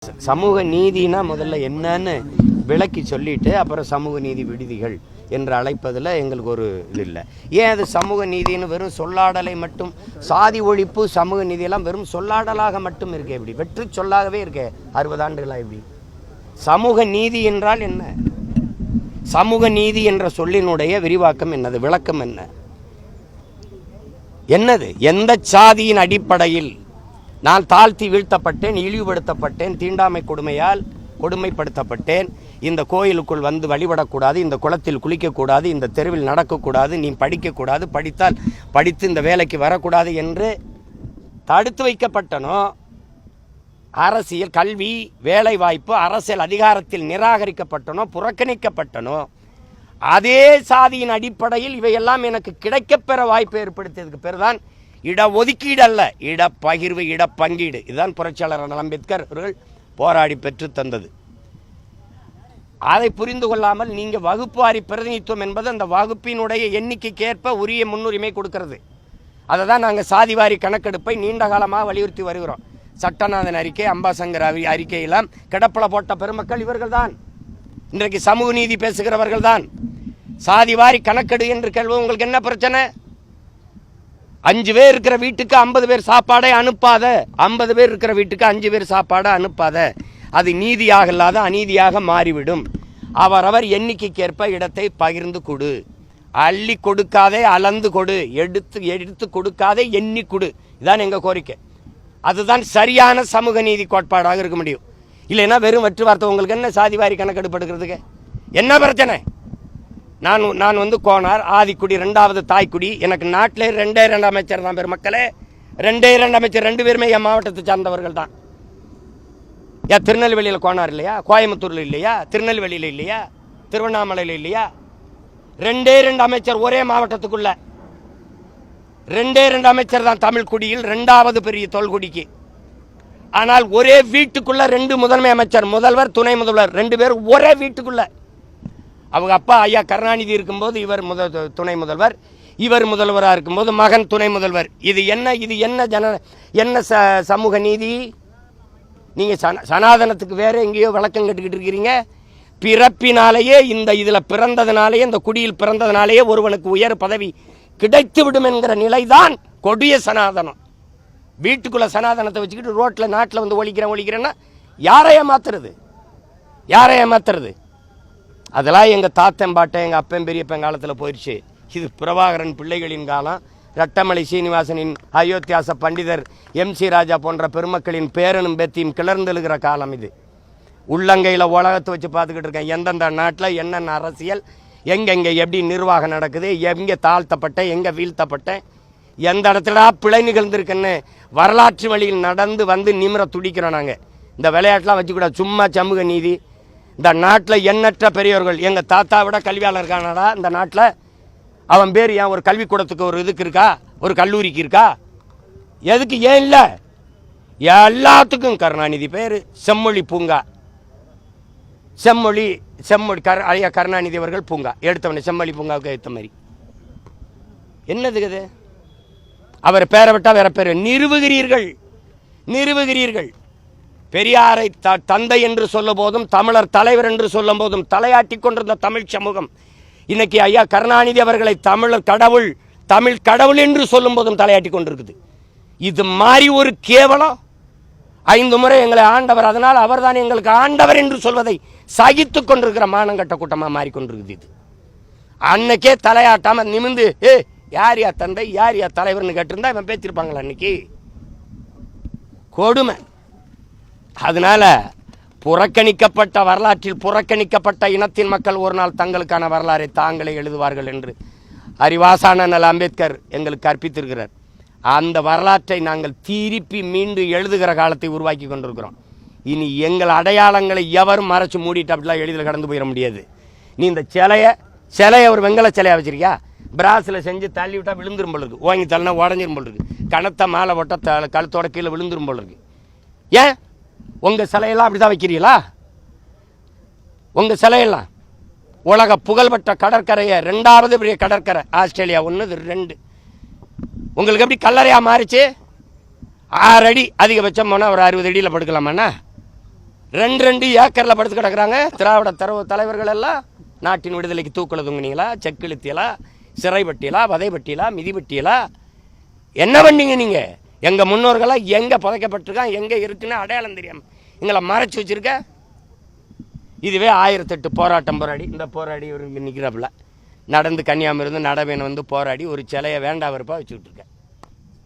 சமூக நீதினா முதல்ல என்னன்னு விளக்கி சொல்லிட்டு அப்புறம் சமூக நீதி விடுதிகள் என்று அழைப்பதில் எங்களுக்கு ஒரு இது இல்லை. ஏன் அது சமூக நீதின்னு வெறும் சொல்லாடலை மட்டும், சாதி ஒழிப்பு சமூக நீதியெல்லாம் வெறும் சொல்லாடலாக மட்டும் இருக்கே, எப்படி வெற்று சொல்லாகவே இருக்கே 60 ஆண்டுகளாக எப்படி? சமூக நீதி என்றால் என்ன? சமூக நீதி என்ற சொல்லினுடைய விரிவாக்கம் என்னது, விளக்கம் என்ன? என்னது? எந்த சாதியின் அடிப்படையில் நான் தாழ்த்தி வீழ்த்தப்பட்டேன், இழிவுபடுத்தப்பட்டேன், தீண்டாமை கொடுமையால் கொடுமைப்படுத்தப்பட்டேன், இந்த கோயிலுக்குள் வந்து வழிபடக்கூடாது, இந்த குளத்தில் குளிக்கக்கூடாது, இந்த தெருவில் நடக்கக்கூடாது, நீ படிக்கக்கூடாது, படித்தால் படித்து இந்த வேலைக்கு வரக்கூடாது என்று தடுத்து வைக்கப்பட்டனோ, அரசியல், கல்வி, வேலை வாய்ப்பு, அரசியல் அதிகாரத்தில் நிராகரிக்கப்பட்டனோ, புறக்கணிக்கப்பட்டனோ, அதே சாதியின் அடிப்படையில் இவையெல்லாம் எனக்கு கிடைக்கப்பெற வாய்ப்பு ஏற்படுத்தியதுக்கு பேர் தான் இடஒதுக்கீடு அல்ல, இடப்பகிர்வு, இடப்பங்கீடு. இதுதான் புரட்சியாளர் அம்பேத்கர் அவர்கள் போராடி பெற்று தந்தது. அதை புரிந்து கொள்ளாமல் நீங்கள் வகுப்புவாரி பிரதிநிதித்துவம் என்பது அந்த வகுப்பினுடைய எண்ணிக்கைக்கேற்ப உரிய முன்னுரிமை கொடுக்கிறது. அதை தான் நாங்கள் சாதிவாரி கணக்கெடுப்பை நீண்ட காலமாக வலியுறுத்தி வருகிறோம். சட்டநாதன் அறிக்கை, அம்பாசங்கர் அறிக்கையெல்லாம் கிடப்பல போட்ட பெருமக்கள் இவர்கள் தான். இன்றைக்கு சமூக நீதி பேசுகிறவர்கள் தான். சாதிவாரி கணக்கெடு என்று கேள்வி, உங்களுக்கு என்ன பிரச்சனை? 5 பேர் இருக்கிற வீட்டுக்கு 50 பேர் சாப்பாடை அனுப்பாத, 50 பேர் இருக்கிற வீட்டுக்கு 5 பேர் சாப்பாடை அனுப்பாத. அது நீதியாக இல்லாத அநீதியாக மாறிவிடும். அவரவர் எண்ணிக்கைக்கேற்ப இடத்தை பகிர்ந்து கொடு, அள்ளி கொடுக்காதே, அளந்து கொடு, எடுத்து கொடுக்காதே, எண்ணி கொடு. இதுதான் எங்கள் கோரிக்கை. அதுதான் சரியான சமூக நீதி கோட்பாடாக இருக்க முடியும். இல்லைன்னா வெறும் வெற்று வார்த்தை. உங்களுக்கு என்ன சாதிவாரி கணக்கெடுப்படுக்கிறதுக்கு என்ன பிரச்சனை? நான் வந்து கோனார், ஆதிக்குடி, 2வது தாய்க்குடி. எனக்கு நாட்டிலே 2 அமைச்சர் தான் பெருமக்களே, 2 அமைச்சர், 2 பேருமே என் மாவட்டத்தை சார்ந்தவர்கள் தான். ஏன் திருநெல்வேலியில் கோனார் இல்லையா? கோயம்புத்தூரில் இல்லையா? திருநெல்வேலியில் இல்லையா? திருவண்ணாமலையில் இல்லையா? 2 அமைச்சர் ஒரே மாவட்டத்துக்குள்ள. 2 அமைச்சர் தான் தமிழ் குடியில் 2வது பெரிய தொல்குடிக்கு. ஆனால் ஒரே வீட்டுக்குள்ள 2 முதன்மை அமைச்சர், முதல்வர், துணை முதல்வர், 2 பேரும் ஒரே வீட்டுக்குள்ள. அவங்க அப்பா ஐயா கருணாநிதி இருக்கும்போது இவர் துணை முதல்வர், இவர் முதல்வராக இருக்கும்போது மகன் துணை முதல்வர். இது என்ன சமூக நீதி? நீங்கள் சனாதனத்துக்கு வேற எங்கேயோ விளக்கம் கட்டுக்கிட்டு இருக்கிறீங்க. பிறப்பினாலேயே இதில் பிறந்ததுனாலேயே, இந்த குடியில் பிறந்ததுனாலேயே ஒருவனுக்கு உயர் பதவி கிடைத்து விடும் என்கிற நிலைதான் கொடிய சனாதனம். வீட்டுக்குள்ள சனாதனத்தை வச்சுக்கிட்டு ரோட்டில் நாட்டில் வந்து ஒழிக்கிறேன்னா யாரை ஏமாத்துறது? அதெல்லாம் எங்கள் தாத்தன் பாட்டை, எங்கள் அப்பன் பெரியப்பன் காலத்தில் போயிடுச்சு. இது பிரபாகரன் பிள்ளைகளின் காலம், ரட்டமலை சீனிவாசனின், அயோத்தியாச பண்டிதர், MC ராஜா போன்ற பெருமக்களின் பேரனும் பேத்தியும் கிளர்ந்தெழுகிற காலம் இது. உள்ளங்கையில் உலகத்தை வச்சு பார்த்துக்கிட்டு இருக்கேன். எந்தெந்த நாட்டில் என்னென்ன அரசியல், எங்கெங்கே எப்படி நிர்வாகம் நடக்குது, எங்கே தாழ்த்தப்பட்டேன், எங்கே வீழ்த்தப்பட்டேன், எந்த இடத்துல பிழை நிகழ்ந்திருக்குன்னு வரலாற்று வழியில் நடந்து வந்து நிமிர துடிக்கிறோம். நாங்கள் இந்த விளையாட்டுலாம் வச்சுக்கூடாது. சும்மா சமூக நீதி. இந்த நாட்டில் எண்ணற்ற பெரியவர்கள், எங்கள் தாத்தா விட கல்வியாளர் இருக்கானடா இந்த நாட்டில். அவன் பேர் ஏன் ஒரு கல்விக்கூடத்துக்கு ஒரு இதுக்கு இருக்கா, ஒரு கல்லூரிக்கு இருக்கா? எதுக்கு? ஏன் இல்லை? எல்லாத்துக்கும் கருணாநிதி பேர். செம்மொழி பூங்கா, செம்மொழி ஐயா கருணாநிதி அவர்கள் பூங்கா எடுத்தவனே, செம்மொழி பூங்காவுக்கு எடுத்த மாதிரி. என்னதுக்கு அது? அவர் பேரை விட்டா வேற பேர் நிறுவுகிறீர்கள். பெரியாரை தந்தை என்று சொல்லும் போதும், தமிழர் தலைவர் என்று சொல்லும் போதும் தலையாட்டி கொண்டிருந்த தமிழ் சமூகம் இன்னைக்கு ஐயா கருணாநிதி அவர்களை தமிழர் கடவுள், தமிழ் கடவுள் என்று சொல்லும் போதும் தலையாட்டி கொண்டிருக்குது. இது மாதிரி ஒரு கேவலம். 5 முறை எங்களை ஆண்டவர், அதனால் அவர் தான் எங்களுக்கு ஆண்டவர் என்று சொல்வதை சகித்து கொண்டிருக்கிற மானங்கட்ட கூட்டமாக மாறிக்கொண்டிருக்குது. இது அன்னைக்கே தலையாட்டாம நிமிந்து யார் யா தந்தை, யார் யா தலைவர்னு கேட்டிருந்தா இவன் பேச்சிருப்பாங்களா? அன்னைக்கு கொடுமை. அதனால புறக்கணிக்கப்பட்ட வரலாற்றில் புறக்கணிக்கப்பட்ட இனத்தின் மக்கள் ஒரு நாள் தங்களுக்கான வரலாறை தாங்களே எழுதுவார்கள் என்று அறிவாசான அம்பேத்கர் எங்களுக்கு கற்பித்திருக்கிறார். அந்த வரலாற்றை நாங்கள் திருப்பி மீண்டு எழுதுகிற காலத்தை உருவாக்கி கொண்டிருக்கிறோம். இனி எங்கள் அடையாளங்களை எவரும் மறைச்சு மூடிட்டு அப்படிலாம் எளிதில் கடந்து போயிட முடியாது. நீ இந்த சிலையை ஒரு வெங்கல சிலையா வச்சிருக்கியா? பிராஸில் செஞ்சு தள்ளி விட்டா விழுந்துரும் போல இருக்கு, ஓங்கி தள்ளினா உடஞ்சிரும் போல இருக்கு, கணத்தை மேலே போட்டால் கழுத்தோட கீழே விழுந்துரும் போல இருக்கு. ஏன் உங்கள் சிலையெல்லாம் அப்படி தான் வைக்கிறீங்களா? உங்கள் சிலையெல்லாம் உலக புகழ்பெற்ற கடற்கரையை, 2வது பெரிய கடற்கரை ஆஸ்திரேலியா 1, 2, உங்களுக்கு எப்படி கல்லறையாக மாறிச்சு? 6 அடி அதிகபட்சம் போனால் ஒரு 60 அடியில் படுக்கலாமாண்ணா? 2 ஏக்கரில் படுத்து கிடக்குறாங்க. திராவிட தலைவர்கள் எல்லாம் நாட்டின் விடுதலைக்கு தூக்குல தொங்குனீங்களா, செக்கிழுத்தியலா, சிறைப்பட்டியலா, வதைப்பட்டியலா, மிதிப்பட்டியலா, என்ன பண்ணீங்க நீங்க? எங்க முன்னோர்களாக எங்க புதைக்கப்பட்டிருக்கான், எங்க இருக்குன்னு அடையாளம் தெரியாம எங்களை மறைச்சு வச்சிருக்க. இதுவே 1008 போராட்டம் போராடி, இந்த போராடி ஒரு நிற்கிறாப்புல நடந்து கன்னியாகுமரி இருந்து நடவேன் வந்து போராடி ஒரு சிலையை வேண்டாம் வெறுப்பா வச்சுக்கிட்டு இருக்கேன்.